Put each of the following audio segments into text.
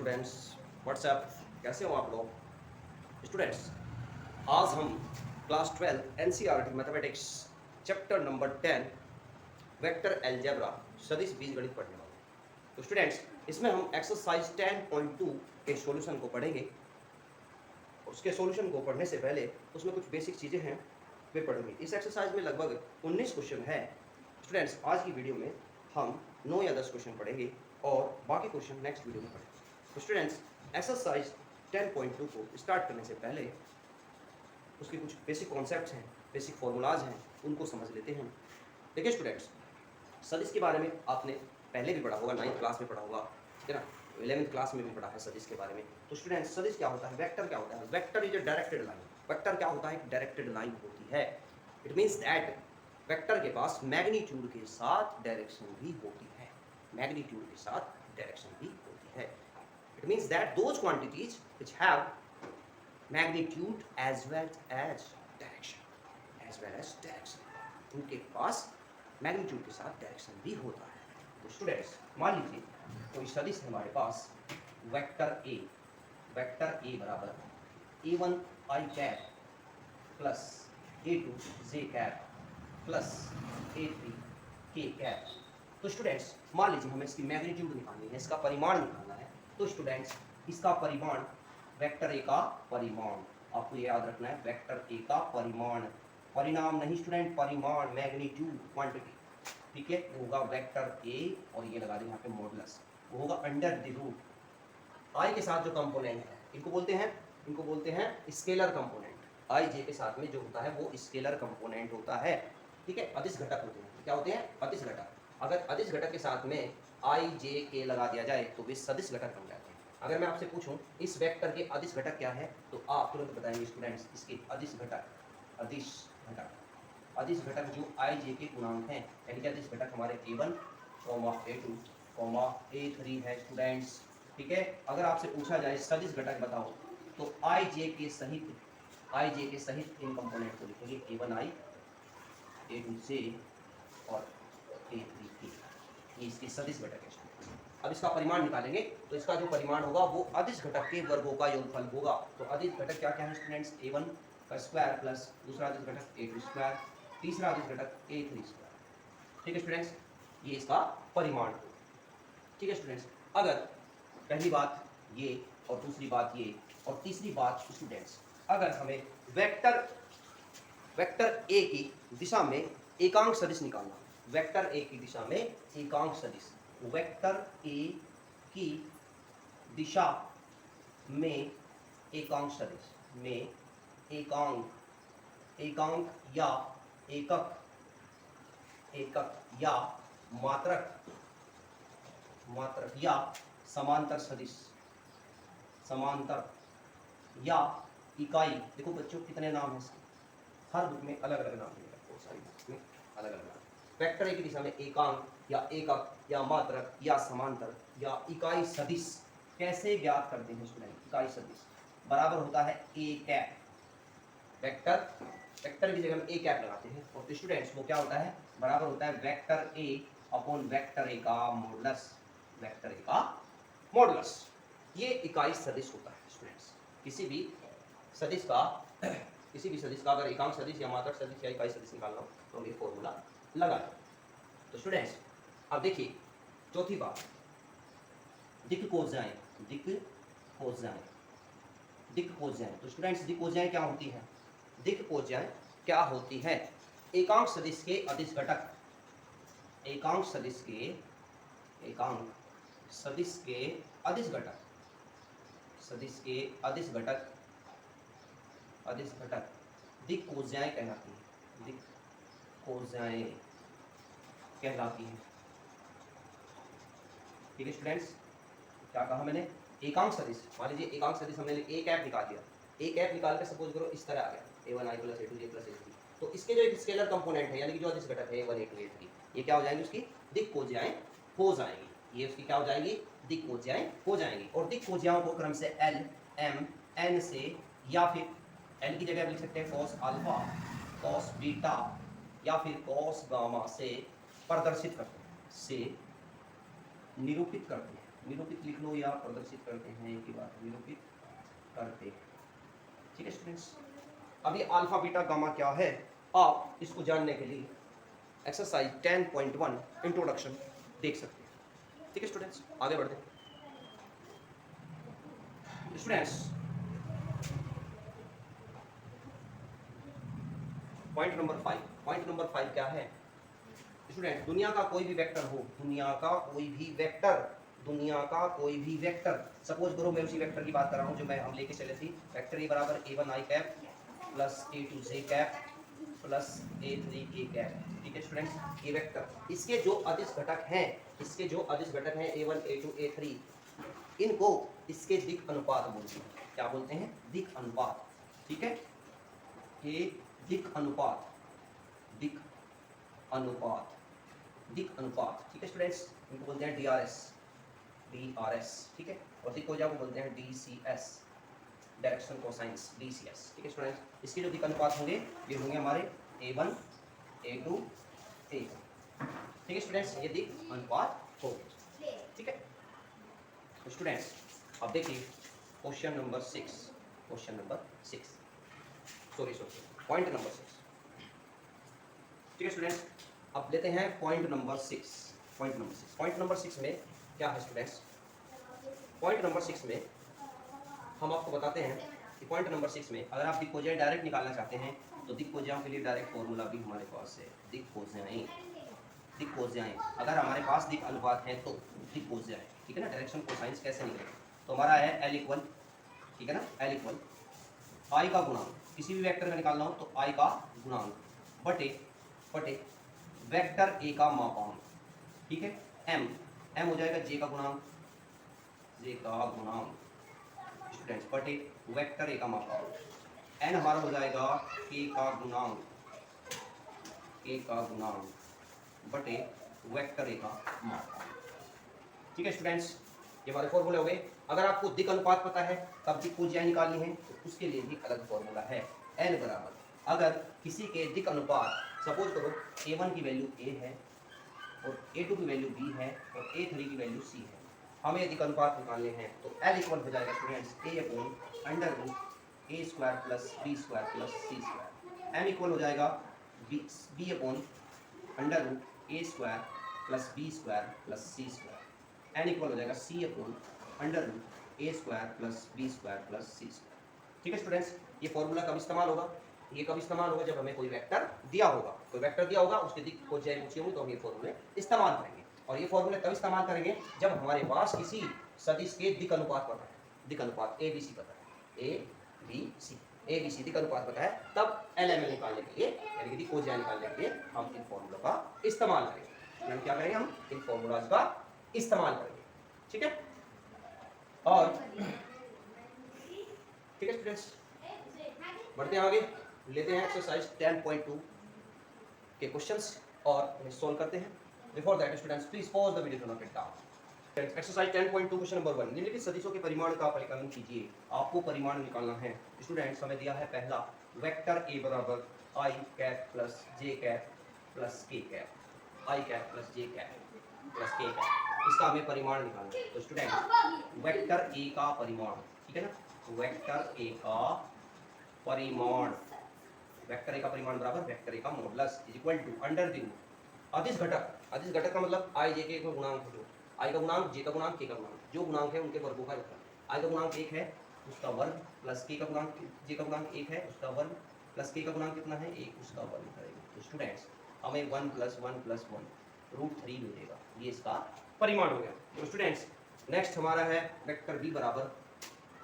Students, WhatsApp, कैसे हो आप लोग स्टूडेंट्स। आज हम class 12 NCERT mathematics chapter number 10 vector algebra सदिश बीजगणित पढ़ने वाले हैं। तो स्टूडेंट्स, इसमें हम एक्सरसाइज 10.2 के सॉल्यूशन को पढ़ेंगे। उसके सॉल्यूशन को पढ़ने से पहले उसमें कुछ बेसिक चीज़ें हैं वे पढ़ेंगे। इस एक्सरसाइज में लगभग 19 क्वेश्चन है। स्टूडेंट्स, आज की वीडियो में हम 9 या 10 क्वेश्चन पढ़ेंगे और बाकी क्वेश्चन नेक्स्ट वीडियो में पढ़ेंगे। तो स्टूडेंट्स, एक्सरसाइज 10.2 को स्टार्ट करने से पहले उसके कुछ बेसिक कॉन्सेप्ट्स हैं, बेसिक फॉर्मूलाज हैं, उनको समझ लेते हैं। देखिए स्टूडेंट्स, सदिश के बारे में आपने पहले भी पढ़ा होगा, 9th क्लास में पढ़ा होगा, ठीक है ना। 11th क्लास में भी पढ़ा है सदिश के बारे में। तो स्टूडेंट्स, सदिश क्या होता है, वेक्टर क्या होता है? Vector is a directed line. Vector क्या होता है? एक डायरेक्टेड लाइन होती है। इट मीन्स दैट वेक्टर के पास मैग्नीट्यूड के साथ डायरेक्शन भी होती है। मैग्नीट्यूड के साथ डायरेक्शन भी होती है। It means that those quantities which have magnitude as well as direction, उनके पास मैग्नीट्यूड के साथ डायरेक्शन भी होता है। तो स्टूडेंट्स, मान लीजिए कोई सदिश है हमारे पास वेक्टर ए बराबर a1 i cap plus a2 j cap plus a3 k cap. तो स्टूडेंट्स, मान लीजिए हमें इसकी मैग्नीट्यूड निकालनी है, इसका परिमाण निकालना है। तो स्टूडेंट्स, इसका परिमाण, वेक्टर ए का परिमाण, आपको ये याद रखना है, वेक्टर ए का परिमाण, परिणाम नहीं स्टूडेंट, परिमाण, मैग्नीट्यूड, क्वांटिटी, ठीक है। वो होगा वेक्टर ए और ये लगा दें यहाँ पे मॉडुलस, वो होगा अंडर द रूट आई के साथ जो कंपोनेंट है, इनको बोलते हैं स्केलर कंपोनेंट। आई जे के साथ में जो होता है वो स्केलर कंपोनेंट होता है, ठीक है। अदिश घटक होते हैं। क्या होते हैं? अदिश घटक। अगर अदिश घटक के साथ में आई जे के लगा दिया जाए तो वे सदिश घटक बन जाते हैं। अगर मैं आपसे पूछूं इस वेक्टर के अदिश घटक क्या है, तो आप तुरंत बताएंगे स्टूडेंट्स, इसके अदिश घटक जो आई जे के गुणांक हैं, यानी कि अदिश घटक हमारे a1, a2, a3 है स्टूडेंट्स, ठीक है। अगर आपसे पूछा जाए सदिश घटक बताओ, तो आई जे के सहित इन कंपोनेंट को लिखेंगे a1i, a2j और a3k, ये इसके सदिश घटक है। अब इसका परिमाण निकालेंगे तो इसका जो परिमाण होगा वो अदिश घटक के वर्गों का योगफल होगा। तो अदिश घटक क्या क्या है स्टूडेंट्स? a1 का स्क्वायर प्लस दूसरा अदिश घटक a2 स्क्वायर, तीसरा अदिश घटक a3 स्क्वायर, ठीक है स्टूडेंट्स, ये इसका परिमाण, ठीक है स्टूडेंट्स। अगर पहली बात ये और दूसरी बात ये और तीसरी बात स्टूडेंट्स, अगर हमें वेक्टर ए की दिशा में एकांक सदिश निकालना, वेक्टर ए की दिशा में एकांक सदिश, वेक्टर ए की दिशा में एकांक सदिश में एकांक या एकक या मात्रक या समांतर सदिश, समांतर या इकाई। देखो बच्चों, कितने नाम हैं इसके, हर बुक में अलग अलग नाम मिलेगा, बहुत सारी बुक में अलग अलग नाम। वेक्टर ए की दिशा में एकांक या एकक या मात्रक या समांतर या इकाई सदिश कैसे ज्ञात करते हैं स्टूडेंट? इकाई सदिश बराबर होता है ए कैप। वेक्टर की जगह हम ए कैप लगाते हैं और स्टूडेंट्स वो क्या होता है? बराबर होता है vector A upon vector A का मॉडुलस, वेक्टर ए का मॉडुलस। ये इकाई सदिश होता है स्टूडेंट्स। किसी भी सदिश का अगर एकांक सदिश या मात्रक सदिश या इकाई सदिश निकालना हो तो ये फॉर्मूला लगा। तो स्टूडेंट्स, अब देखिए चौथी बात, दिक् कोज्याएं। तो स्टूडेंट्स, दिक् कोज्याएं क्या होती है? दिक् कोज्याएं क्या होती है? एकांक सदिश के अदिश घटक, एकांक सदिश के अदिश घटक दिक् कोज्याएं कहलाती है, दिक् कोज्याएं कहलाती है, ठीक है स्टूडेंट्स। क्या कहा मैंने? एकांक सदिश, मान लीजिए एकांक सदिश हमने ए कैप निकाल दिया, ए कैप निकाल के सपोज करो इस तरह आ गया a1i plus a2j plus a3, तो इसके जो एक स्केलर कंपोनेंट है यानी कि जो अदिश घटक है a1 a2 a3, ये क्या हो जाएंगे? उसकी दिक् कोज्याएं हो जाएंगी। ये उसकी क्या हो जाएगी? दिक् कोज्याएं हो जाएंगी। और दिक् कोज्याओं को क्रम से l, m, n से, या फिर l की जगह लिख सकते हैं cos अल्फा, cos बीटा या फिर cos गामा से प्रदर्शित करते हैं, से निरूपित करते हैं, निरूपित लिख लो या प्रदर्शित करते हैं, एक ही बात, निरूपित करते हैं। ठीक है स्टूडेंट्स, अभी अल्फा बीटा गामा क्या है आप इसको जानने के लिए एक्सरसाइज 10.1 इंट्रोडक्शन देख सकते हैं। ठीक है स्टूडेंट्स, आगे बढ़ते हैं। Students, point number 5, point number 5 क्या है स्टूडेंट? दुनिया का कोई भी वेक्टर हो, दुनिया का कोई भी वेक्टर, दुनिया का कोई भी वेक्टर, सपोज करो मैं उसी वेक्टर की बात कर रहा हूँ जो मैं हम लेके चले थे, वेक्टर ए बराबर a1 i cap plus a2 j cap plus a3 k cap. ठीक है स्टूडेंट्स, ये वेक्टर, इसके जो अदिश घटक हैं, इसके जो अदिश घटक हैं a1 a2 a3, इनको इसके दिक् अनुपात बोलते हैं। क्या बोलते हैं? दिक् अनुपात। ठीक है, ये दिक् अनुपात, दिक् अनुपात, दिक् अनुपात। ठीक है स्टूडेंट्स, इनको बोलते हैं DRS, DRS। ठीक है, और दिक् को बोलते हैं DCS, डायरेक्शन कोसाइंस, DCS। ठीक है स्टूडेंट्स, इसके जो दिक् अनुपात होंगे ये होंगे हमारे A1 A2 A। ठीक है स्टूडेंट्स, ये दिक् अनुपात हो गए। ठीक है तो स्टूडेंट्स, अब देखिए question number 6, question number 6, sorry point number 6। ठीक है स्टूडेंट्स, अब लेते हैं point number 6, point number 6। Point number 6 में क्या है स्टूडेंट्स? पॉइंट नंबर 6 में हम आपको बताते हैं कि पॉइंट नंबर 6 में अगर आप दिक् कोजाएं डायरेक्ट निकालना चाहते हैं तो दिक् कोजाओं के लिए डायरेक्ट फॉर्मूला भी हमारे पास है। दिक् कोजाएं, दिक् कोजाएं, अगर हमारे पास दिक् अनुपात है तो दिक् कोजाएं। ठीक है ना, डायरेक्शन कोसाइंस कैसे निकलेगा? तो हमारा है L इक्वल, ठीक है ना, L इक्वल I का गुणांक, किसी भी वेक्टर का निकालना हो तो I का गुणांक बटे बटे वेक्टर A का मापांक। ठीक है, M हो जाएगा J का गुणांक, J का गुणांक स्टूडेंट्स बटे वेक्टर A का मापांक। N हमारा हो जाएगा K का गुणांक, K का गुणांक बटे वेक्टर A का मापांक। ठीक है स्टूडेंट्स, ये हमारे फॉर्मूले हो गए। अगर आपको दिक् अनुपात पता है तब दिक् कोजाएं निकालनी है तो उसके लिए भी अलग फॉर्मूला है। N बराबर, अगर किसी के दिक् अनुपात, सपोज करो A1 की वैल्यू A है और A2 की वैल्यू B है और A3 की वैल्यू C है, हमें दिक् अनुपात निकालने हैं तो L इक्वल हो जाएगा students A/√A² plus B² plus C²। M equal हो जाएगा B/√A² plus B² plus C²। N equal हो जाएगा C/√A² plus B² plus C²। ठीक है स्टूडेंट्स, ये फॉर्मूला कब इस्तेमाल होगा? ये कब इस्तेमाल होगा? जब हमें कोई वेक्टर दिया होगा, कोई वेक्टर दिया होगा, उसके दिक् कोजाएं पूछी होंगी तो हम ये फॉर्मूले इस्तेमाल करेंगे। और ये फॉर्मूले तब इस्तेमाल करेंगे जब हमारे पास किसी सदिश के दिक् अनुपात पता है, दिक् अनुपात ABC पता है, ABC दिक् अनुपात पता है, तब LML निकालने के लिए, यानी कि दिक् कोजाएं निकालने के लिए हम इन फॉर्मूलों का इस्तेमाल करेंगे। हम क्या करेंगे? हम इन फॉर्मूलाज का इस्तेमाल करेंगे। ठीक है, और ठीक है स्टूडेंट्स, बढ़ते हैं आगे, लेते हैं एक्सरसाइज 10.2 के क्वेश्चंस और उन्हें सॉल्व करते हैं। Before that students please pause the video to note it down. Exercise 10.2 question number 1, निम्नलिखित सदिशों के परिमाण का परिकलन कीजिए। आपको परिमाण निकालना है स्टूडेंट्स। हमें दिया है पहला वेक्टर A बराबर I cap plus J cap plus K cap, I cap plus J cap plus K cap, इसका हमें परिमाण निकालना है। तो स्टूडेंट वेक्टर A का परिमाण, ठीक है ना, वेक्टर A का परिमाण, वेक्टर A का परिमाण बराबर वेक्टर A का modulus is equal to under the अदिश घटक, अदिश घटक का मतलब I J के गुणांक है, जो I का गुणांक, J का गुणांक, K का गुणांक, जो गुणांक है उनके वर्गों का योगफल। I का गुणांक 1 है उसका वर्ग प्लस K का गुणांक, J का गुणांक 1 है उसका वर्ग प्लस K का गुणांक कितना है 1, उसका वर्ग करेंगे। तो स्टूडेंट्स हमें 1 + 1 + 1 √3 मिलेगा, ये इसका परिमाण हो गया। तो स्टूडेंट्स नेक्स्ट हमारा है वेक्टर B बराबर,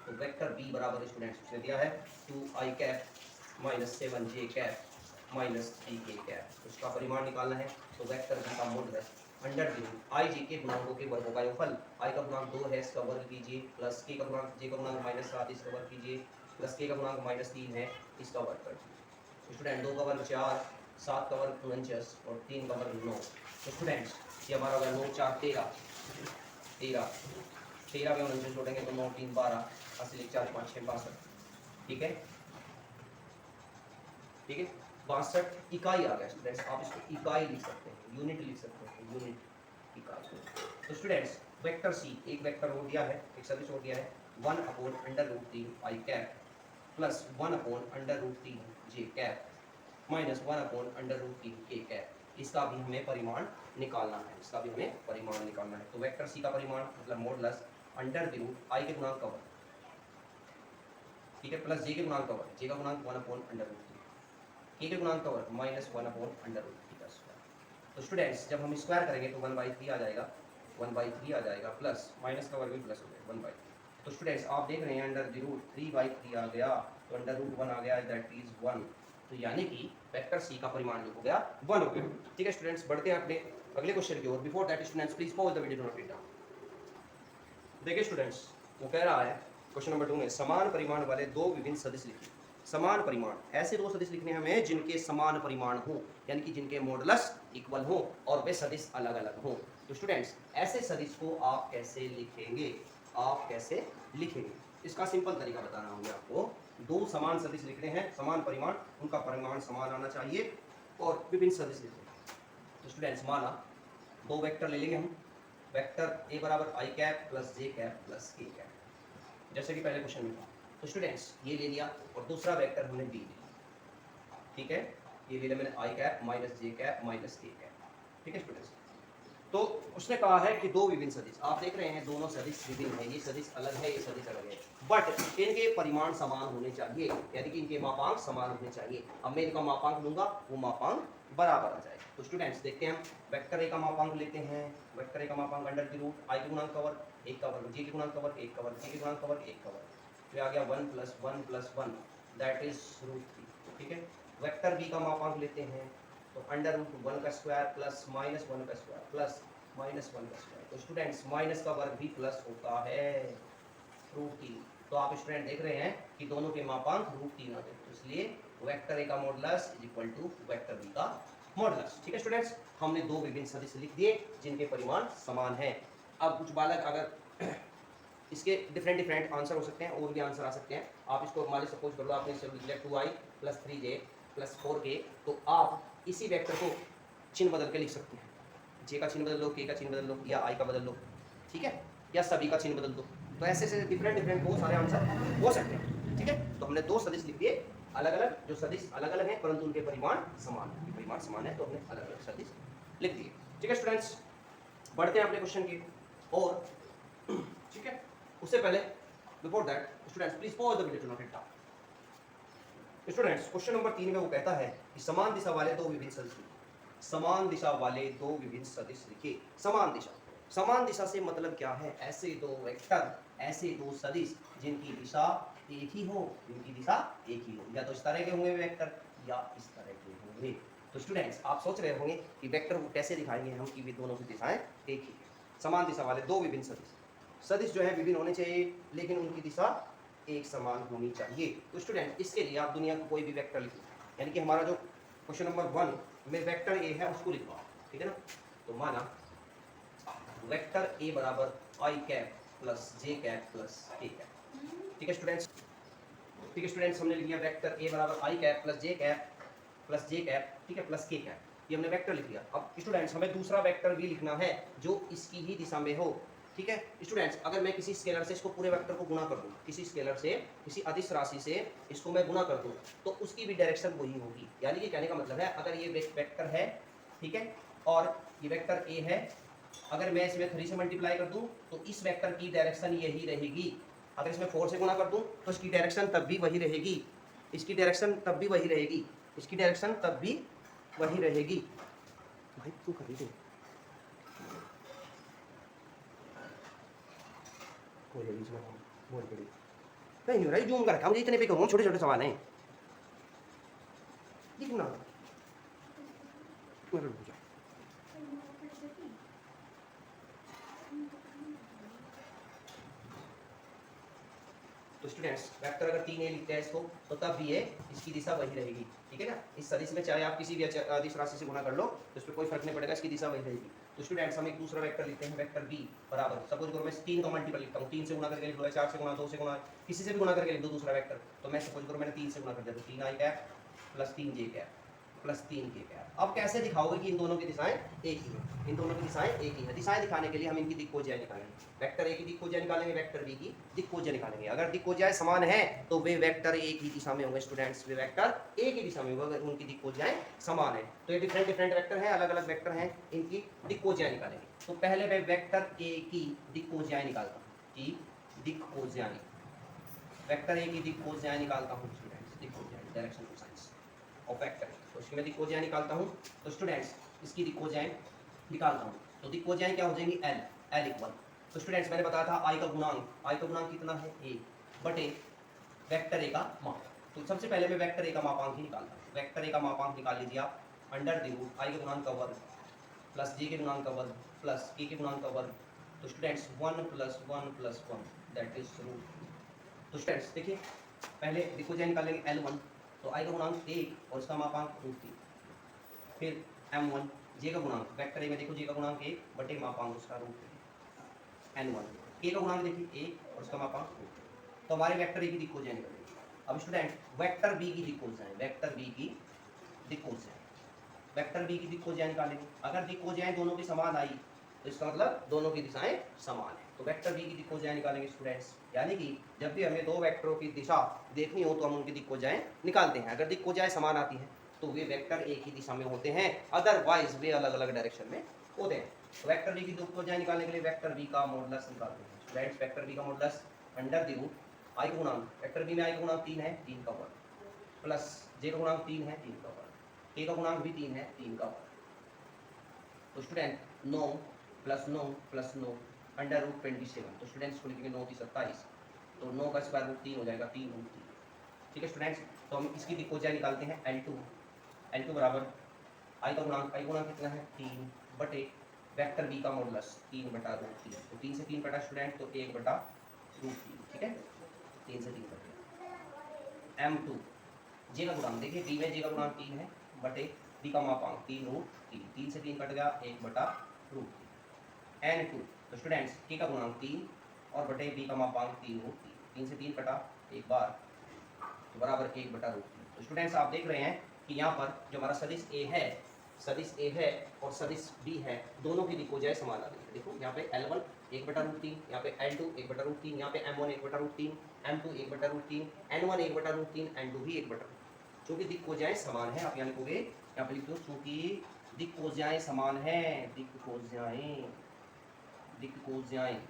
तो वेक्टर B बराबर स्टूडेंट्स उसने दिया है 2i cap minus 7j cap minus 3k cap, उसका परिमाण निकालना है। तो वेक्टर B का modulus under root i j के गुणांकों के वर्गों का योगफल, i का गुणांक 2 है इसका वर्ग कीजिए, प्लस k का गुणांक, j का गुणांक -7 इसका वर्ग कीजिए, प्लस k का गुणांक -3 है इसका वर्ग कर दीजिए। स्टूडेंट 2 का वर्ग 4, 7 का वर्ग 49 और 3 का वर्ग 9। तो स्टूडेंट्स ये हमारा होगा 9 4 13 13 में 49 जोड़ेंगे तो 9 3 12, असली 4 5 6 62। ठीक है, ठीक है, 62 इकाई आ गया स्टूडेंट्स। आप इसको इकाई लिख सकते हैं, यूनिट लिख सकते हैं, यूनिट। इकाई। तो स्टूडेंट्स वेक्टर सी एक वेक्टर हो दिया है, एक सदिश हो दिया है 1/√3 आई कैप प्लस 1/√3 जे कैप माइनस 1/√3 के कैप। इसका भी हमें परिमाण निकालना है, इसका भी हमें परिमाण निकालना है। तो वेक्टर सी का परिमाण मतलब modulus under the root i के गुणांक का वर्ग, ठीक है, प्लस जे के गुणांक का वर्ग, जे का गुणांक 1/√3, के के गुणांक का वर्ग माइनस 1/√3 का स्क्वायर। तो स्टूडेंट्स जब हम स्क्वायर करेंगे तो 1/3 आ जाएगा, 1/3 आ जाएगा, प्लस माइनस का वर्ग भी प्लस हो जाएगा 1/3। तो स्टूडेंट्स आप देख रहे हैं अंडर द रूट 3/3 आ गया, तो अंडर रूट 1 आ गया, दैट इज 1। तो यानी कि वेक्टर सी का परिमाण जो हो गया 1 हो गया। ठीक है स्टूडेंट्स, बढ़ते हैं अपने अगले क्वेश्चन की ओर। Before that students please pause the video, do not read down. देखिए स्टूडेंट्स वो कह रहा है क्वेश्चन नंबर 2 में समान परिमाण वाले दो विभिन्न सदिश लिखिए। समान परिमाण, ऐसे दो सदिश लिखने हमें जिनके समान परिमाण हो, यानी कि जिनके मॉडुलस इक्वल हो और वे सदिश अलग अलग हो। तो स्टूडेंट्स ऐसे सदिश को आप कैसे लिखेंगे, आप कैसे लिखेंगे, इसका सिंपल तरीका बता रहा हूँ मैं आपको। दो समान सदिश लिखने हैं, समान परिमाण, उनका परिमाण समान आना चाहिए और विभिन्न सदिश लिखने। तो स्टूडेंट्स माना दो वेक्टर ले लेंगे हम, वेक्टर ए बराबर आई cap plus J cap plus k cap, जैसे कि पहले क्वेश्चन में था। तो स्टूडेंट्स ये ले लिया और दूसरा वेक्टर हमने बी लिया, ठीक है, ये ले लिया मैंने आई cap minus J cap minus के कैप, ठीक है स्टूडेंट्स। तो उसने कहा है कि दो विभिन्न सदिश, आप देख रहे हैं दोनों सदिश विभिन्न है, ये सदिश अलग है, ये सदिश अलग है, बट इनके परिमाण समान होने चाहिए, यानी कि इनके मापांक समान होने चाहिए। अब मैं इनका मापांक लूंगा, वो मापांक बराबर आ जाएगा। तो स्टूडेंट्स देखते हैं हम, वेक्टर ए का मापांक लेते हैं, वेक्टर ए का मापांक अंडर द रूट आई के गुणांक का वर्ग, एक का वर्ग, जे के गुणांक का वर्ग, एक का वर्ग, के के गुणांक का वर्ग, एक का वर्ग, तो आ गया 1 + 1 + 1 दैट इज √3, ठीक है। वेक्टर बी का मापांक लेते हैं, तो अंडर रूट 1 का स्क्वायर प्लस माइनस 1 का स्क्वायर प्लस माइनस 1 का स्क्वायर। तो स्टूडेंट्स माइनस का वर्ग भी प्लस होता है √3। तो आप स्टूडेंट देख रहे हैं कि दोनों के मापांक √3 आ गए, तो इसलिए वेक्टर ए का modulus is equal to vector B का मॉडुलस। ठीक है स्टूडेंट्स, हमने दो विभिन्न सदिश लिख दिए जिनके परिमाण समान हैं। अब कुछ बालक अगर इसके डिफरेंट आंसर हो सकते हैं, और भी आंसर आ सकते हैं। आप इसको मान लीजिए सपोज कर लो आपने इसे लिख लिया 2i + 3j + 4k, तो आप इसी वेक्टर को चिन्ह बदल के लिख सकते हैं, जे का चिन्ह बदल लो, के का चिन्ह बदल लो, या आई का बदल लो, ठीक है, या सभी का चिन्ह बदल दो। तो ऐसे ऐसे डिफरेंट बहुत सारे आंसर हो सकते हैं, ठीक है। तो हमने दो सदिश लिख दिए अलग अलग, जो सदिश अलग अलग हैं परंतु उनके परिमाण समान है, परिमाण समान है, तो हमने अलग अलग सदिश लिख दिए। ठीक है स्टूडेंट्स, बढ़ते हैं अपने क्वेश्चन की और, ठीक है। उससे पहले before that students please pause the video to note it down. Students question number 3 में वो कहता है कि समान दिशा वाले दो विभिन्न सदिश लिखिए। समान दिशा वाले दो विभिन्न सदिश लिखिए। समान दिशा, समान दिशा से मतलब क्या है, ऐसे दो वेक्टर, ऐसे दो सदिश जिनकी दिशा एक ही हो, जिनकी दिशा एक ही हो, या तो इस तरह के होंगे वेक्टर या इस तरह के होंगे। तो स्टूडेंट्स आप सोच रहे होंगे कि वेक्टर को कैसे दिखाएंगे हम कि वे दोनों की दिशाएं एक ही है। समान दिशा वाले दो विभिन्न सदिश, सदिश जो है विभिन्न होने चाहिए लेकिन उनकी दिशा एक समान होनी चाहिए। तो स्टूडेंट इसके लिए आप दुनिया का कोई भी वेक्टर लिखो, यानी कि हमारा जो क्वेश्चन नंबर 1 में वेक्टर ए है उसको लिखो, ठीक है ना। तो माना वेक्टर ए बराबर आई cap plus J cap plus k cap, ठीक है स्टूडेंट्स। ठीक है स्टूडेंट्स, हमने लिख लिया वेक्टर ए बराबर आई कैप प्लस जे कैप, ठीक है, प्लस के कैप, ये हमने वेक्टर लिख लिया। अब स्टूडेंट्स हमें दूसरा वेक्टर भी लिखना है जो इसकी ही दिशा में हो, ठीक है स्टूडेंट्स। अगर मैं किसी स्केलर से इसको पूरे वेक्टर को गुणा कर दूं, किसी स्केलर से, किसी अदिश राशि से इसको मैं गुणा कर दूं, तो उसकी भी डायरेक्शन वही होगी। यानी कि कहने का मतलब है अगर ये वेक्टर है, ठीक है, और ये वेक्टर ए है, अगर मैं इसमें 3 से मल्टीप्लाई कर दूं तो इस वेक्टर की डायरेक्शन यही रहेगी। अगर इसमें 4 से गुणा कर दूं तो इसकी डायरेक्शन तब भी वही रहेगी, इसकी डायरेक्शन तब भी वही रहेगी, इसकी डायरेक्शन तब भी वही रहेगी। भाई तू कर दे, कोई बीच में बोल पड़ी नहीं हो रहा है, जूम कर रखा मुझे, इतने पे कहूँ, छोटे छोटे सवाल हैं लिखना। तो स्टूडेंट्स वेक्टर अगर 3a लिखते हैं इसको, तो तब भी ये इसकी दिशा वही रहेगी, ठीक है ना। इस सदिश में चाहे आप किसी भी अदिश राशि से गुणा कर लो तो इस पर कोई फर्क नहीं पड़ेगा, इसकी दिशा वही रहेगी। तो स्टूडेंट्स हम एक दूसरा वेक्टर लिखते हैं, वेक्टर b बराबर, सपोज करो मैं 3 का मल्टीपल लिखता हूँ, 3 से गुणा करके लिख लो, 4 से गुणा, 2 से गुणा, किसी से भी गुणा करके लिख दो दूसरा वेक्टर। तो मैं सपोज करो मैंने 3 से गुणा कर दिया, तो 3 आई कैप प्लस 3 जे कैप प्लस 3 के कैप। अब कैसे दिखाओगे कि इन दोनों की दिशाएं एक ही हैं, इन दोनों की दिशाएं एक ही है। दिशाएं दिखाने के लिए हम इनकी दिक्कोजियाएं निकालेंगे। वेक्टर ए की दिक्कोजिया निकालेंगे, वेक्टर बी की दिक्कोजिया निकालेंगे। अगर दिक्कोजियाएं समान है तो वे वेक्टर एक ही दिशा में होंगे स्टूडेंट्स, वे वेक्टर एक ही दिशा में होंगे अगर उनकी दिक्कोजियाएं समान है। तो ये डिफरेंट डिफरेंट वेक्टर हैं, अलग अलग वेक्टर हैं, इनकी दिक्कोजियाएं निकालेंगे। तो पहले मैं वेक्टर ए की दिक्कोजियाएं निकालता हूँ, कि दिक्कोजियाएं, वेक्टर ए की दिक्कोजियाएं निकालता हूँ स्टूडेंट्स, दिक्कोजियाएं direction of science of vector. तो इसकी मैं दिक्कोजियाएं निकालता हूँ। तो स्टूडेंट्स इसकी दिक्कोजियाएं निकालता हूँ, तो दिक्कोजियाएं क्या हो जाएंगी, एल, एल इक्वल। तो स्टूडेंट्स मैंने बताया था आई का गुणांक कितना है, ए बटे वेक्टर ए का माप। तो सबसे पहले मैं वेक्टर ए का मापांक ही निकालता हूँ। वेक्टर ए का मापांक निकाल लीजिए आप, अंडर द रूट आई के गुणांक का वर्ग प्लस जे के गुणांक का वर्ग प्लस के गुणांक का वर्ग। तो स्टूडेंट्स 1 + 1 + 1 दैट इज रूट। तो स्टूडेंट्स देखिए पहले दिक्कोजियाएं निकालेंगे L1, तो आई का गुणांक 1 और इसका मापांक √3। फिर M1 जे का गुणांक, वेक्टर ए में देखो जे का गुणांक 1 बटे मापांक उसका √3। N1 के का गुणांक देखिए 1 और उसका मापांक √3। तो हमारे वेक्टर ए की दिक्कोजियाएं निकलेंगी। अब स्टूडेंट वेक्टर बी की दिक्कोजियाएं, वेक्टर बी की दिक्कोजियाएं, वेक्टर बी की दिक्कोजियाएं निकालेंगे। अगर दिक्कोजियाएं दोनों की समान आई तो इसका मतलब दोनों की दिशाएं समान है। तो वेक्टर बी की दिक्कोजियाएं निकालेंगे स्टूडेंट्स, यानी कि जब भी हमें दो वेक्टरों की दिशा देखनी हो तो हम उनकी दिक्कोजियाएं निकालते हैं। अगर दिक्कोजियाएं समान आती हैं तो वे वेक्टर एक ही दिशा में होते हैं, अदरवाइज वे अलग अलग डायरेक्शन में होते हैं। तो वेक्टर बी की दिक्कोजियाएं निकालने के लिए वेक्टर बी का मॉडुलस निकालते हैं स्टूडेंट्स। वेक्टर बी का modulus under the root i का गुणांक, वेक्टर बी में आई का गुणांक 3 है, 3 का वर्ग प्लस जे का गुणांक 3 है, 3 का वर्ग, के का गुणांक भी 3 है, 3 का वर्ग। तो स्टूडेंट 9 + 9 + 9 अंडर रूट 27। तो स्टूडेंट्स को लिखेंगे 9 × 27, तो 9 का स्क्वायर रूट 3 हो जाएगा, 3√3। ठीक है स्टूडेंट्स, तो हम इसकी दिक्कोजियाएं निकालते हैं। L2 बराबर आई का गुणांक कितना है, 3 बटे वेक्टर बी का मॉडुलस 3/√3। तो 3 से 3 कटा स्टूडेंट, तो 1/√3। ठीक है, 3 से 3 कटे। M2 जे का गुणांक देखिए, बी में जे का गुणांक 3 है बटे बी का मापांक 3√3। 3 से 3 कट गया, 1/√3। N2 तो स्टूडेंट्स के का गुणांक 3 और बटे बी का मापांक 3√3। 3 से 3 कटा एक बार, तो बराबर 1/√3। तो स्टूडेंट्स आप देख रहे हैं कि यहाँ पर जो हमारा सदिश ए है और सदिश बी है, दोनों की दिक्कोजियाएं समान आ रही है। देखो यहाँ पे L1 1/√3, यहाँ पे L2 1/√3, यहाँ पे M1 1/√3, M2 1/√3, N1 1/√3, N2 भी 1/√3। चूंकि दिक्कोजियाएं समान है, आप यहाँ लिखोगे, यहाँ पे लिख दो चूंकि दिक्कोजियाएं समान है, दिक्कोजियाएं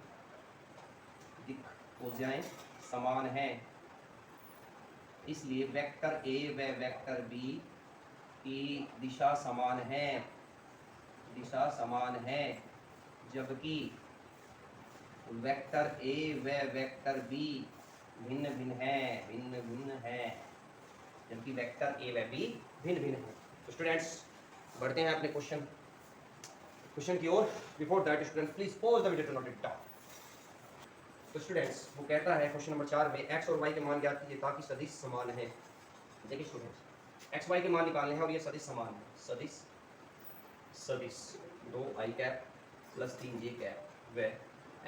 समान है, इसलिए वेक्टर ए व वेक्टर बी की दिशा समान है, जबकि वेक्टर ए व वेक्टर बी भिन्न भिन्न है, जबकि वेक्टर ए व बी भिन्न है। तो स्टूडेंट्स बढ़ते हैं अपने क्वेश्चन की ओर। Before that student please pause the video to note it down. तो स्टूडेंट्स वो कहता है क्वेश्चन नंबर 4 में x और y के मान ज्ञात कीजिए ताकि सदिश समान है। देखिए स्टूडेंट्स x y के मान निकालने हैं और ये सदिश समान है। सदिश 2i cap plus 3j cap व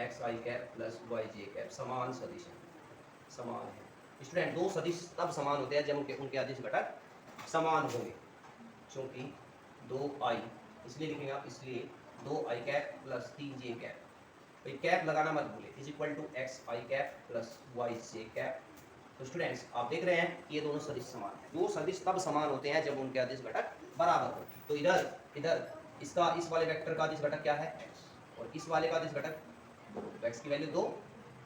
xi cap plus yj cap समान सदिश है। स्टूडेंट दो सदिश तब समान होते हैं जब उनके अदिश घटक समान होंगे। क्योंकि 2i इसलिए लिखेंगे आप, इसलिए 2i cap plus 3j cap, तो कैप लगाना मत भूले, is equal to xi cap plus yj cap. तो स्टूडेंट्स आप देख रहे हैं कि ये दोनों सदिश समान हैं। दो सदिश तब समान होते हैं जब उनके अदिश घटक बराबर हो। तो इधर इसका इस वाले वेक्टर का अदिश घटक क्या है, x, और इस वाले का अदिश घटक तो x की वैल्यू 2,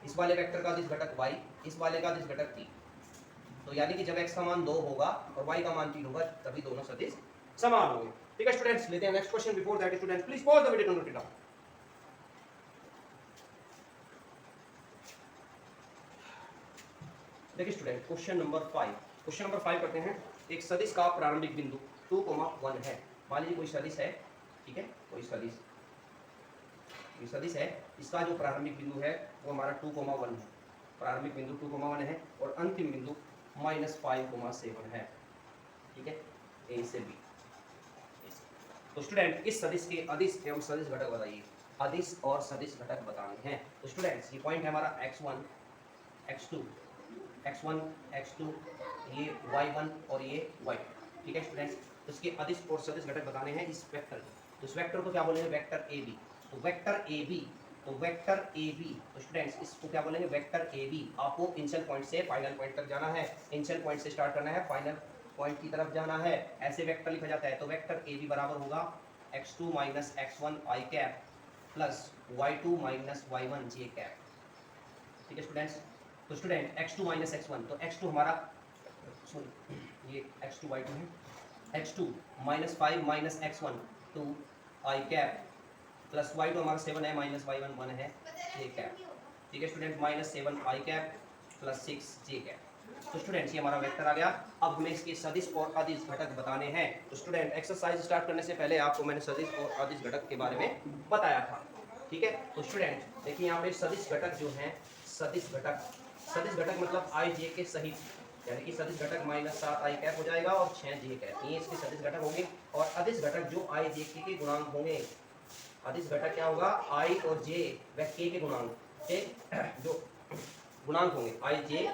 इस वाले वेक्टर का अदिश घटक y, इस वाले का अदिश घटक 3। तो यानी कि जब x का मान 2 होगा और y का मान 3 होगा तभी दोनों सदिश समान होंगे। ठीक है स्टूडेंट्स, लेते हैं next question. Before that students please pause the video to note it down. देखिए स्टूडेंट क्वेश्चन नंबर 5 करते हैं। एक सदिश का प्रारंभिक बिंदु 2,1 है। मान लीजिए कोई सदिश है, ठीक है, कोई सदिश है, इसका जो प्रारंभिक बिंदु है वो हमारा 2,1 है। प्रारंभिक बिंदु 2,1 है और अंतिम बिंदु -5,7 है। ठीक है, ए से बी। तो स्टूडेंट इस सदिश के अदिश एवं सदिश घटक बताइए। अदिश और सदिश घटक बताने हैं। तो स्टूडेंट्स ये पॉइंट है हमारा x1 x2, ये y1 और ये y2। ठीक है स्टूडेंट्स, तो इसके अदिश और सदिश घटक बताने हैं इस वेक्टर के। तो इस वेक्टर को क्या बोलेंगे, वेक्टर ए बी। तो वेक्टर ए बी, तो वेक्टर ए बी, तो स्टूडेंट्स इसको क्या बोलेंगे, वेक्टर ए बी। आपको इनिशियल पॉइंट से फाइनल पॉइंट तक जाना है, इनिशियल पॉइंट से स्टार्ट करना है, फाइनल पॉइंट की तरफ जाना है, ऐसे वेक्टर लिखा जाता है। तो वेक्टर ए बी बराबर होगा x2 minus x1 i cap plus y2 minus y1 j cap. ठीक है स्टूडेंट्स। तो स्टूडेंट x2 माइनस x1, तो x2 हमारा, सॉरी ये x2 y2 है, x2 minus 5 minus x1 2 i cap plus y2 हमारा 7 है माइनस y1 1 है j कैप। ठीक है student, minus 7 i cap plus 6 j cap. तो स्टूडेंट्स ये हमारा वेक्टर आ गया। अब हमें इसके सदिश और अदिश घटक बताने हैं। तो स्टूडेंट एक्सरसाइज स्टार्ट करने से पहले आपको मैंने सदिश और अदिश घटक के बारे में बताया था। ठीक है, तो स्टूडेंट देखिए यहाँ पे सदिश घटक जो हैं, सदिश घटक मतलब आई जे के सहित, यानी कि सदिश घटक माइनस 7 आई कैप हो जाएगा और 6 जे कैप, ये इसके सदिश घटक होंगे। और अदिश घटक जो आई जे के गुणांक होंगे, अदिश घटक क्या होगा, आई और जे व के गुणांक के जो गुणांक होंगे, आई जे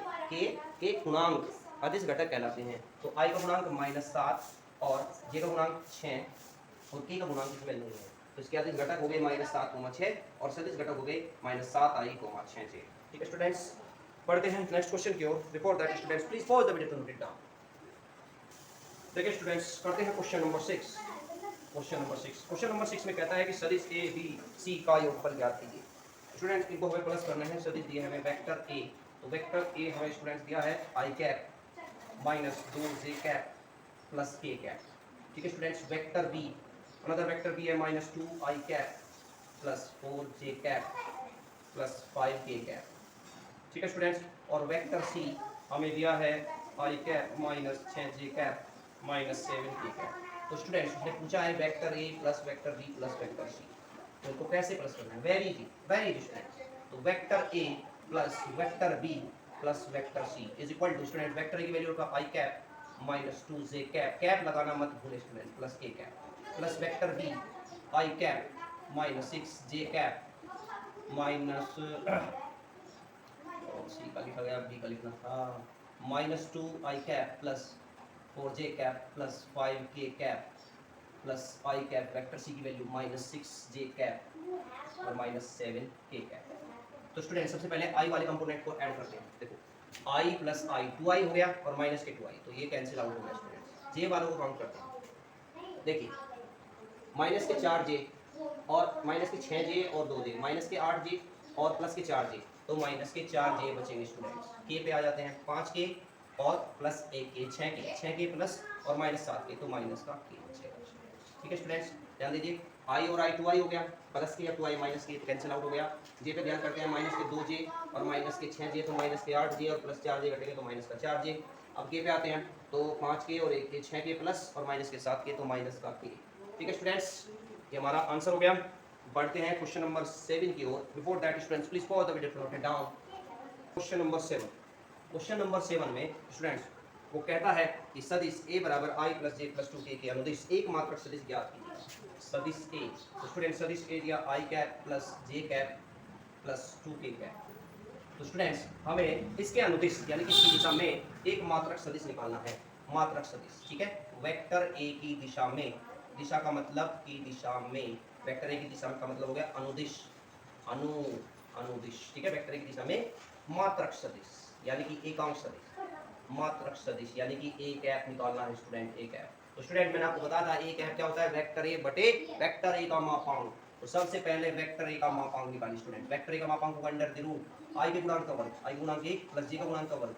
के गुणांक अदिश घटक कहलाते हैं। तो आई का गुणांक -7 और जे का गुणांक 6 और के का गुणांक इसमें नहीं है, तो इसके अदिश घटक हो गए -7, 6 और सदिश घटक हो गए -7 आई, 6 जे। ठीक है स्टूडेंट्स, पढ़ते हैं नेक्स्ट क्वेश्चन की ओर। Before that students please pause the video to note it down. देखिए स्टूडेंट्स, पढ़ते हैं क्वेश्चन नंबर 6। क्वेश्चन नंबर 6 में कहता है कि सदिश ए बी सी का योगफल ज्ञात कीजिए। स्टूडेंट्स इनको हमें प्लस करना है। सदिश दिए हमें वेक्टर ए, तो वेक्टर ए हमें स्टूडेंट्स दिया है i cap minus 2 j cap plus k cap. ठीक है students, vector B, another vector B है -2 i cap plus 4 j cap plus 5 k cap. ठीक है स्टूडेंट्स, और वेक्टर सी हमें दिया है i cap minus 6 j cap minus 7 k cap. तो स्टूडेंट्स उसने पूछा है vector A plus vector B plus vector C, तो इनको कैसे प्लस करना है, वेरी इजी स्टूडेंट्स। तो vector A plus vector B plus vector C is equal to student vector A की वैल्यू का i cap -2 j cap, cap लगाना मत भूले student, plus k cap plus vector B I cap -6 j cap minus सी का लिखा गया, B का लिखना था, -2 i cap plus 4 j cap plus 5 k cap plus I cap, vector C की वैल्यू -6 जे कैप और -7 के कैप। तो student सबसे पहले आई वाले कंपोनेंट को ऐड करते हैं। देखो आई प्लस आई 2i हो गया और माइनस के 2i, तो ये कैंसिल आउट हो गया स्टूडेंट। जे वालों को काउंट करते हैं। देखिए माइनस के 4 जे और माइनस के 6 जे और 2 जे, माइनस के 8 जे और प्लस के 4 जे, तो माइनस के 4 जे बचेंगे स्टूडेंट्स। के पे आ जाते हैं 5 के और प्लस 1 के 6 के प्लस और -7 के, तो माइनस का के बचेगा। ठीक है स्टूडेंट्स, ध्यान दीजिए आई और आई 2i हो गया, प्लस के या 2i माइनस के कैंसिल आउट हो गया। जे पे ध्यान करते हैं, माइनस के 2 जे और माइनस के 6 जे, तो माइनस के 8 जे और प्लस 4 जे घटेंगे तो माइनस का 4 जे। अब के पे आते हैं, तो 5 के और 1 के 6 के प्लस और माइनस के 7 के, तो माइनस का के। ठीक है स्टूडेंट्स, ये हमारा आंसर हो गया। बढ़ते हैं क्वेश्चन नंबर 7 की ओर। Before that students please pause the video to note it down. Question number 7 में स्टूडेंट्स वो कहता है कि सदिश a बराबर i प्लस जे प्लस 2 के अनुदिश एक मात्रक सदिश ज्ञात कीजिए। सदिश a, तो स्टूडेंट सदिश a दिया i cap plus J cap plus 2 K cap. तो स्टूडेंट्स हमें इसके अनुदिश यानी कि इसकी दिशा में एक मात्रक सदिश निकालना है। मात्रक सदिश, ठीक है, वेक्टर a की दिशा में, दिशा का मतलब की दिशा में, वेक्टर a की दिशा का मतलब हो गया अनुदिश, अनुदिश। ठीक है, वेक्टर a की दिशा में मात्रक सदिश यानी कि एकांक सदिश, मात्रक सदिश यानी कि ए कैप निकालना है स्टूडेंट, ए कैप। तो स्टूडेंट मैंने आपको बताया था ए कैप क्या होता है, वेक्टर ए बटे वेक्टर ए का मापांक। तो सबसे पहले वेक्टर ए का मापांक निकालिए स्टूडेंट। वेक्टर ए का मापांक होगा अंडर द रूट आई के गुणांक का वर्ग, आई गुणांक 1 प्लस जे का गुणांक का वर्ग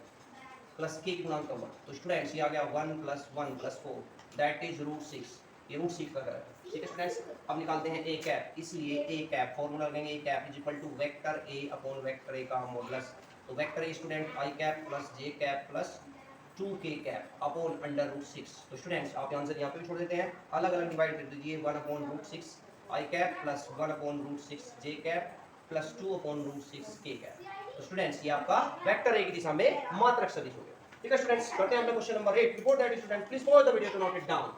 प्लस के गुणांक का वर्ग। तो स्टूडेंट्स ये आ गया 1 + 1 + 4 दैट इज √6, ये √6 का है। ठीक है स्टूडेंट्स, अब निकालते हैं ए कैप, इसलिए ए कैप फॉर्मूला लगाएंगे, A cap is equal to vector A upon vector A का मॉडुलस। तो vector A student I cap plus J cap plus 2 K cap upon under √6। तो स्टूडेंट्स आप आंसर यहाँ पे भी छोड़ देते हैं, अलग अलग डिवाइड कर दीजिए, 1/√6 आई कैप प्लस 1/√6 जे कैप प्लस 2/√6 के कैप। तो स्टूडेंट्स ये आपका वेक्टर ए की दिशा में मात्रक सदिश हो गया। ठीक है स्टूडेंट्स, करते हैं हम question number 8। Before that students please pause the video to note it down.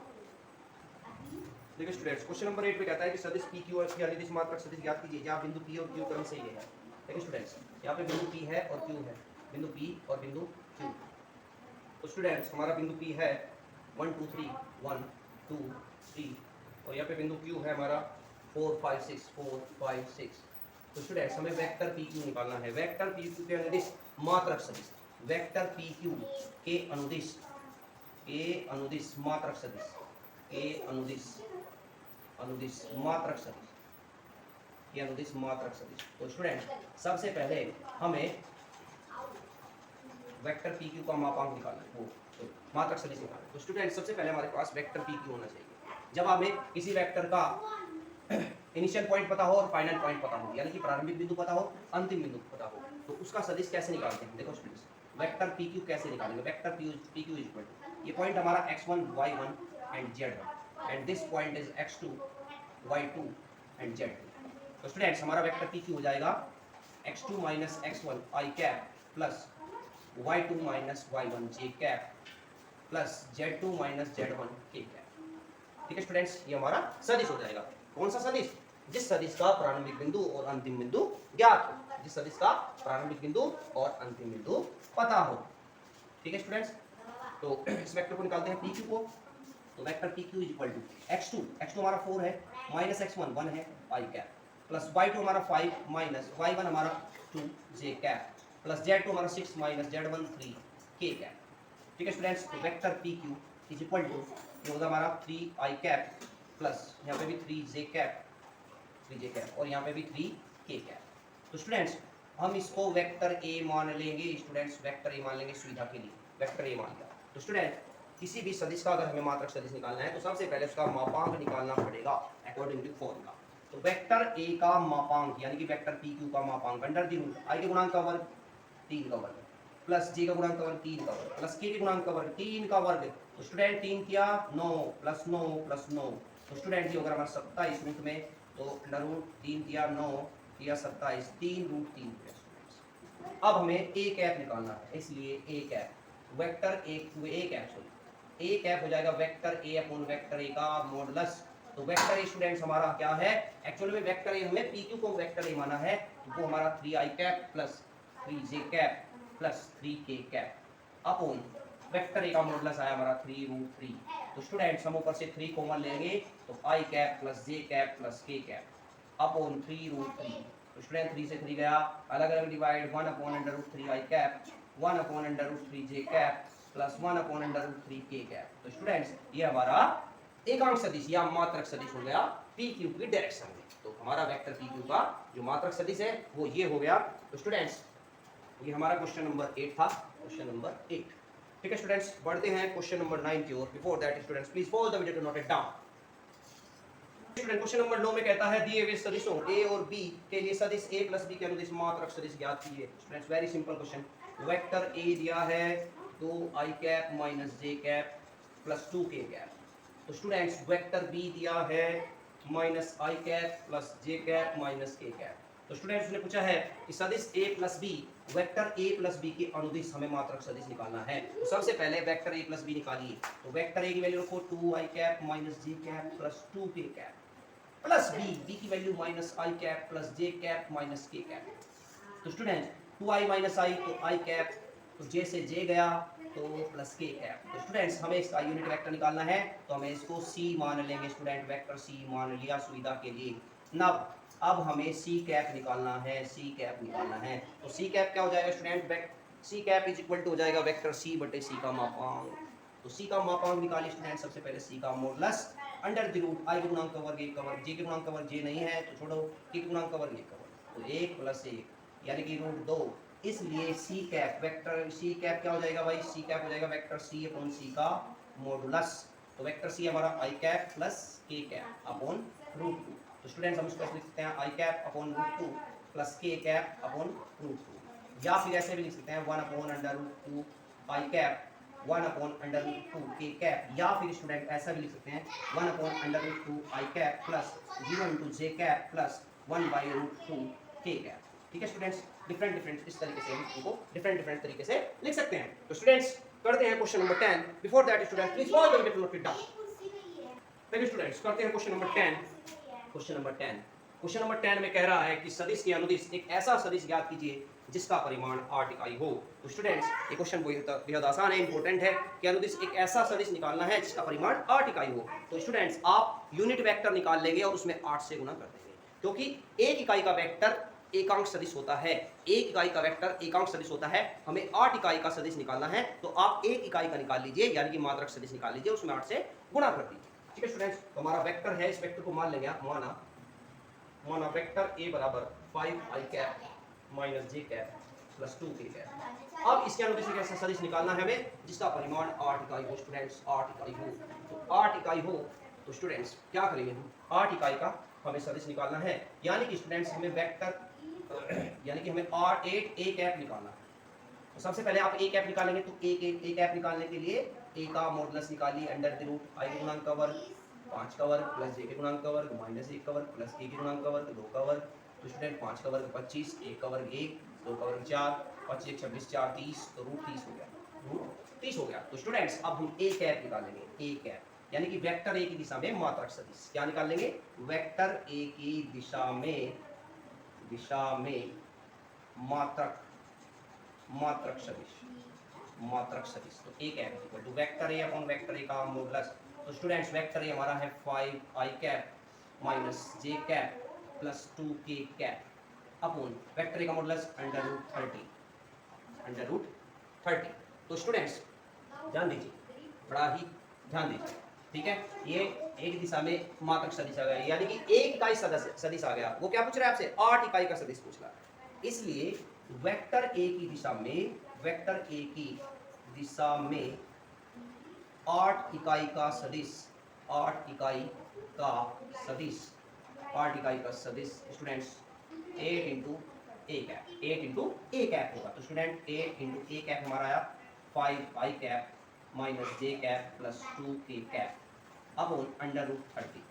देखिए स्टूडेंट्स क्वेश्चन नंबर 8 पे कहता है कि सदिश p q और यानी दिश मात्रक सदिश ज्ञात कीजिए जहां बिंदु p और q क्रम से ही है। देखिए स्टूडेंट्स यहाँ पे बिंदु p है और q है, बिंदु p और बिंदु q। तो स्टूडेंट्स हमारा बिंदु p है 1 2 3 1 2 3 और यहाँ पे बिंदु Q है हमारा 4 5 6 4 5 6। तो स्टूडेंट्स हमें वेक्टर PQ निकालना है। वेक्टर PQ के अनुदिश मात्रक सदिश, वेक्टर PQ के अनुदिश मात्रक सदिश, के अनुदिश मात्रक सदिश, के अनुदिश मात्रक सदिश। तो स्टूडेंट सबसे पहले हमें वेक्टर PQ का मापांक निकालना है, वो तो मात्रक सदिश निकालना है। तो स्टूडेंट सबसे पहले हमारे पास वेक्टर PQ होना चाहिए। जब हमें किसी वेक्टर का इनिशियल पॉइंट पता हो और फाइनल पॉइंट पता हो, यानी कि प्रारंभिक बिंदु पता हो, अंतिम बिंदु पता हो, तो उसका सदिश कैसे निकालते हैं? देखो स्टूडेंट्स, वेक्टर PQ कैसे निकालेंगे? Vector PQ is equal to, ये पॉइंट हमारा x1 y1 and z1 and this point is x2 y2 and z2। तो स्टूडेंट्स हमारा वेक्टर PQ हो जाएगा x2 minus x1 i cap plus y2 minus y1 j cap plus z2 minus z1 k cap. ठीक है students, ये हमारा सदिश हो जाएगा। कौन सा सदिश? जिस सदिश का प्रारंभिक बिंदु और अंतिम बिंदु ज्ञात हो, जिस सदिश का प्रारंभिक बिंदु और अंतिम बिंदु पता हो। ठीक है स्टूडेंट्स, तो इस वेक्टर को निकालते हैं PQ को। तो vector PQ is equal to x2 हमारा 4 है, माइनस x1 1 है i कैप, प्लस y2 हमारा 5 माइनस y1 हमारा 2 j कैप, प्लस z2 हमारा 6 माइनस z1 3 k कैप। ठीक है स्टूडेंट्स, तो vector PQ is equal to, ये होगा हमारा 3 i कैप प्लस यहाँ पे भी 3 j कैप और यहाँ पे भी 3 k कैप। तो स्टूडेंट्स हम इसको वेक्टर A मान लेंगे। स्टूडेंट्स वेक्टर A मान लेंगे सुविधा के लिए, वेक्टर A मान लिया। तो स्टूडेंट किसी भी सदिश का अगर हमें मात्रक सदिश निकालना है तो सबसे पहले उसका मापांक निकालना पड़ेगा अकॉर्डिंग टू फॉर्मूला। तो वेक्टर A का मापांक यानी कि वेक्टर PQ का मापांक अंडर द रूट i के गुणांक का वर्ग 3 का वर्ग प्लस j का गुणांक का वर्ग 3 का वर्ग प्लस k के गुणांक का वर्ग 3 का वर्ग। तो स्टूडेंट 3 किया 9 प्लस 9 प्लस 9, तो स्टूडेंट ये होगा हमारा 27 रूट में। तो अंडर रूट 3 किया 9 किया 27, 3 रूट 3। अब हमें a कैप निकालना है, इसलिए a cap vector a cap हो जाएगा vector A upon vector A का मॉडुलस। तो वेक्टर A स्टूडेंट्स हमारा क्या है? एक्चुअली में वेक्टर A हमें PQ को वेक्टर A माना है, वो हमारा 3i cap plus 3j cap plus 3k cap upon vector A का मॉडुलस आया हमारा 3 रूट 3। तो स्टूडेंट्स हम ऊपर से 3 कॉमन लेंगे तो i cap plus j cap plus k cap upon 3 root 3। तो स्टूडेंट 3 से 3 गया, अलग अलग divide 1 upon under root 3 i cap 1 upon under root 3 j cap plus 1 upon under root 3 k cap. तो स्टूडेंट्स ये हमारा एकांक सदिश या मात्रक सदिश हो गया PQ की डायरेक्शन में। तो हमारा वेक्टर PQ का जो मात्रक सदिश है वो ये हो गया। तो स्टूडेंट्स ये हमारा क्वेश्चन नंबर 8 था, क्वेश्चन नंबर 8। ठीक है स्टूडेंट्स, बढ़ते हैं क्वेश्चन नंबर 9 की ओर। Before that students please follow the video to note it down. Student question number 9 में कहता है दिए हुए सदिशों A और B के लिए सदिश A प्लस B के अनुदिश मात्रक सदिश ज्ञात कीजिए। Students very simple question. Vector A दिया है 2i cap minus j cap plus 2k cap. तो स्टूडेंट्स वेक्टर B दिया है minus i cap plus j cap minus k cap. तो स्टूडेंट्स ने पूछा है कि सदिश A plus B, vector A plus B के अनुदिश हमें मात्रक सदिश निकालना है। तो सबसे पहले वेक्टर A प्लस B निकालिए। तो वेक्टर A की वैल्यू रखो 2i cap minus j cap plus 2k cap plus B की value minus i cap plus j cap minus k cap. तो स्टूडेंट 2i माइनस i तो i cap, तो j से j गया तो plus k cap. तो students हमें इसका यूनिट वेक्टर निकालना है तो हमें इसको C मान लेंगे। स्टूडेंट वेक्टर C मान लिया सुविधा के लिए। अब हमें C कैप निकालना है, C कैप निकालना है। तो C कैप क्या हो जाएगा student? C cap is equal to हो जाएगा वेक्टर C बटे C का मापांक। तो C का मापांक निकालिए स्टूडेंट। सबसे पहले C का modulus under the root i के गुणांक का वर्ग 1 का वर्ग, j के गुणांक का वर्ग j नहीं है तो छोड़ो, k के गुणांक का वर्ग 1 का वर्ग, तो 1 प्लस 1 यानी कि रूट 2। इसलिए C cap vector C cap क्या हो जाएगा भाई? C कैप हो जाएगा वेक्टर C अपॉन C का मॉडुलस। तो वेक्टर C हमारा i cap plus k cap upon root 2। तो स्टूडेंट्स हम इसको लिख सकते हैं i cap upon root 2 plus k cap upon root 2, या फिर ऐसे भी लिख सकते हैं 1 upon under root 2 i cap 1 upon under root 2 k cap, या फिर स्टूडेंट ऐसा भी लिख सकते हैं 1 upon under root 2 i cap plus 0 into j cap plus 1 by root 2 k cap. ठीक है स्टूडेंट्स, डिफरेंट इस तरीके से हम इनको डिफरेंट तरीके से लिख सकते हैं। तो स्टूडेंट्स करते हैं question number 10। Before that student please follow the video to note it down. देखिए स्टूडेंट्स करते हैं क्वेश्चन नंबर 10। क्वेश्चन नंबर 10 में कह रहा है कि सदिश के अनुदिश एक ऐसा सदिश ज्ञात कीजिए जिसका परिमाण 8 इकाई हो। तो स्टूडेंट्स ये क्वेश्चन बेहद आसान है, इंपॉर्टेंट है कि अनुदिश एक ऐसा सदिश निकालना है जिसका परिमाण 8 इकाई हो। तो स्टूडेंट्स आप यूनिट वेक्टर निकाल लेंगे और उसमें 8 से गुना कर देंगे, क्योंकि एक इकाई का वेक्टर एकांक सदिश होता है, एक इकाई का वेक्टर एकांक सदिश होता है। हमें 8 इकाई का सदिश निकालना है, तो आप एक इकाई का निकाल लीजिए, यानी कि मात्रक सदिश निकाल लीजिए, उसमें 8 से गुणा कर दीजिए। ठीक है स्टूडेंट्स, तो हमारा वेक्टर है, इस वेक्टर को मान लेंगे आप, माना वेक्टर ए बराबर 5i cap minus J cap plus 2k cap. अब इसके अनुदिश एक ऐसा सदिश निकालना है हमें जिसका परिमाण 8 इकाई हो। स्टूडेंट्स 8 इकाई हो, तो 8 इकाई हो तो स्टूडेंट्स क्या करेंगे हम, 8 इकाई का हमें सदिश निकालना है, यानी कि स्टूडेंट्स हमें वेक्टर यानी कि हमें 8 ए कैप निकालना है। तो सबसे पहले आप ए कैप निकालेंगे, तो ए कैप निकालने के लिए ए का मॉडुलस निकालिए अंडर द रूट आई गुणांक का वर्ग 5 का वर्ग प्लस जे के गुणांक का वर्ग माइनस 1 का वर्ग प्लस ए के गुणांक का वर्ग 2 का वर्ग। तो स्टूडेंट 5 का वर्ग 25, 1 का वर्ग 1, 2 का वर्ग 4, 25 1 26 4 30, तो रूट 30 हो गया, रूट 30 हो गया। तो स्टूडेंट्स अब हम ए कैप निकालेंगे, ए कैप यानी कि वेक्टर ए की दिशा में मात्रक सदिश। क्या निकालेंगे, वेक्टर ए की दिशा में मात्रक सदिश, मात्रक सदिश। तो A cap equal to vector A upon vector A का मॉडुलस। तो स्टूडेंट्स वेक्टर ए हमारा है 5i cap minus J cap plus 2k cap upon vector A का मॉडुलस अंडर रूट 30। तो स्टूडेंट्स ध्यान दीजिए, बड़ा ही ध्यान दीजिए, ठीक है। ये एक दिशा में मात्रक सदिश आ गया, यानी कि एक इकाई सदिश आ गया। वो क्या पूछ रहा है आपसे, 8 इकाई का सदिश पूछ रहा है। इसलिए वेक्टर ए की दिशा में 8 इकाई का सदिश, 8 इकाई का सदिश स्टूडेंट्स 8 इंटू ए कैप होगा। तो स्टूडेंट 8 इंटू ए कैप हमारा आया 5i cap minus J cap plus 2k cap upon under root 30।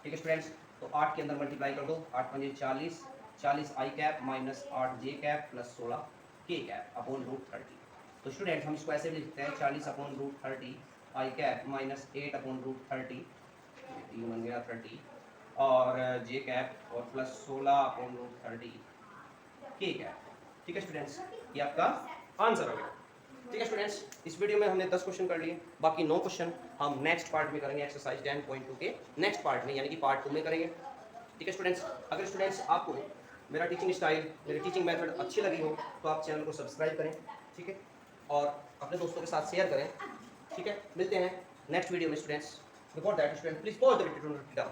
ठीक है स्टूडेंट्स, तो 8 के अंदर मल्टीप्लाई कर दो, 8 पंजे 40, 40i cap minus 8j cap plus 16k cap upon root 30। तो स्टूडेंट हम इसको ऐसे भी लिखते हैं 40 upon root 30 i cap minus 8 upon root 30, ये बन गया 30, और j कैप और plus 16 upon root 30 k cap. ठीक है स्टूडेंट्स, ये आपका आंसर हो गया। ठीक है स्टूडेंट्स, इस वीडियो में हमने 10 क्वेश्चन कर लिए, बाकी 9 क्वेश्चन हम नेक्स्ट पार्ट में करेंगे, एक्सरसाइज 10.2 के नेक्स्ट पार्ट में, यानी कि पार्ट 2 में करेंगे। ठीक है स्टूडेंट्स, अगर स्टूडेंट्स आपको मेरा टीचिंग स्टाइल, मेरी टीचिंग मेथड अच्छी लगी हो तो आप चैनल को सब्सक्राइब करें, ठीक है, और अपने दोस्तों के साथ शेयर करें। ठीक है, मिलते हैं नेक्स्ट वीडियो में students. Before that student please pause the video to note it down.